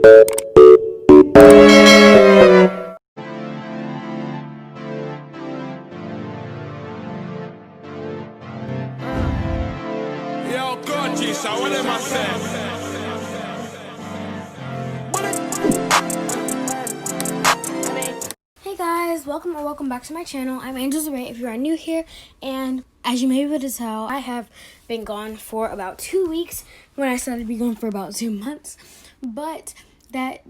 Yo, Gorgie, so what am I saying? Hey guys, welcome back to my channel. I'm Angel Ray if you are new here, and as you may be able to tell, I have been gone for about 2 weeks when I started to be gone for about 2 months. But that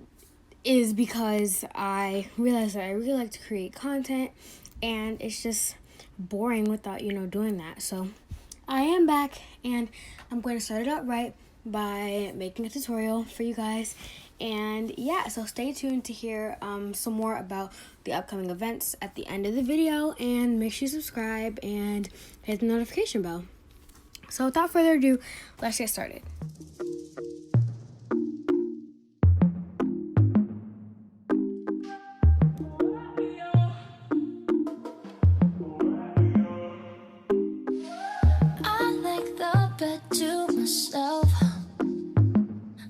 is because I realized that I really like to create content, and it's just boring without, doing that. So I am back, and I'm going to start it out right by making a tutorial for you guys. And yeah, so stay tuned to hear some more about the upcoming events at the end of the video, and make sure you subscribe and hit the notification bell. So without further ado, let's get started. I like the bed to myself.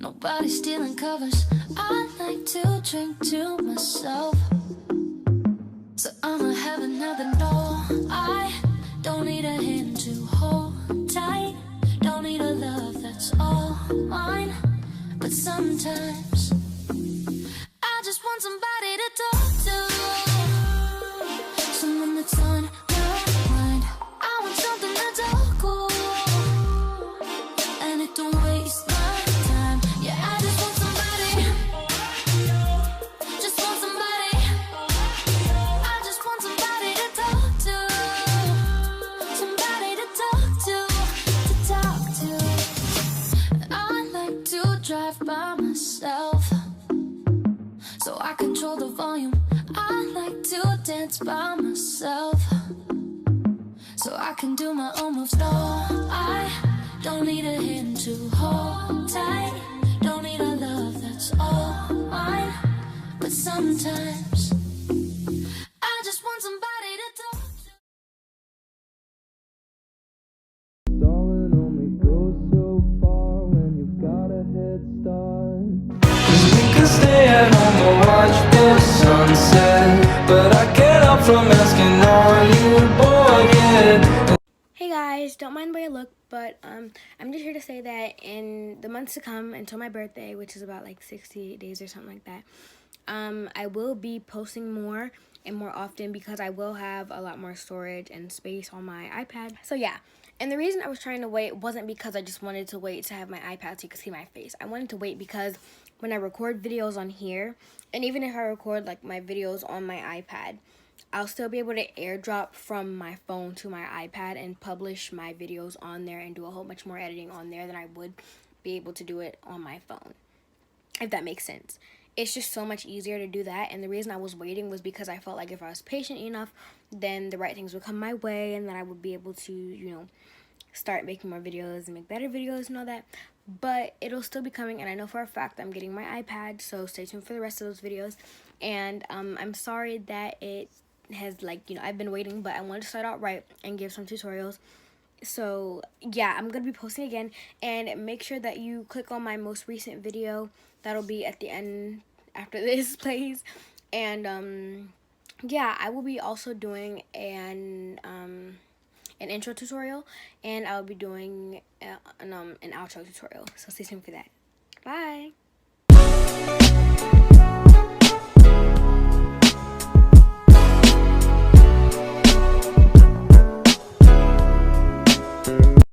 Nobody's stealing covers. I like to drink to myself. So I'ma have another no. I don't need a hand to hold tight. Don't need a love that's all mine. But sometimes I just want somebody to talk to. Someone that's on my mind. I want something that's all cool, and it don't waste my time. Yeah, I just want somebody. Just want somebody. I just want somebody to talk to. Somebody to talk to. I like to drive by myself, so I control the volume. I like to dance by myself, so I can do my own moves. No, I don't need a hand to hold tight. Don't need a love that's all mine. But sometimes I just want somebody to talk to. Darling, only goes so far when you've got a head start. 'Cause we can stay at home and watch the sunset, but I can't help from asking, are you bored yet? Hey guys, don't mind the way I look, but I'm just here to say that in the months to come until my birthday, which is about like 68 days or something like that, I will be posting more and more often because I will have a lot more storage and space on my iPad. So yeah, and the reason I was trying to wait wasn't because I just wanted to wait to have my iPad so you could see my face. I wanted to wait because when I record videos on here, and even if I record like my videos on my iPad, I'll still be able to airdrop from my phone to my iPad and publish my videos on there and do a whole bunch more editing on there than I would be able to do it on my phone, if that makes sense. It's just so much easier to do that, and the reason I was waiting was because I felt like if I was patient enough, then the right things would come my way, and then I would be able to, start making more videos and make better videos and all that. But it'll still be coming, and I know for a fact that I'm getting my iPad, so stay tuned for the rest of those videos. And I'm sorry that it has, I've been waiting, but I wanted to start out right and give some tutorials. So yeah, I'm gonna be posting again, and make sure that you click on my most recent video. That'll be at the end after this plays. And yeah, I will be also doing an intro tutorial, and I'll be doing an outro tutorial, so stay tuned for that. Bye.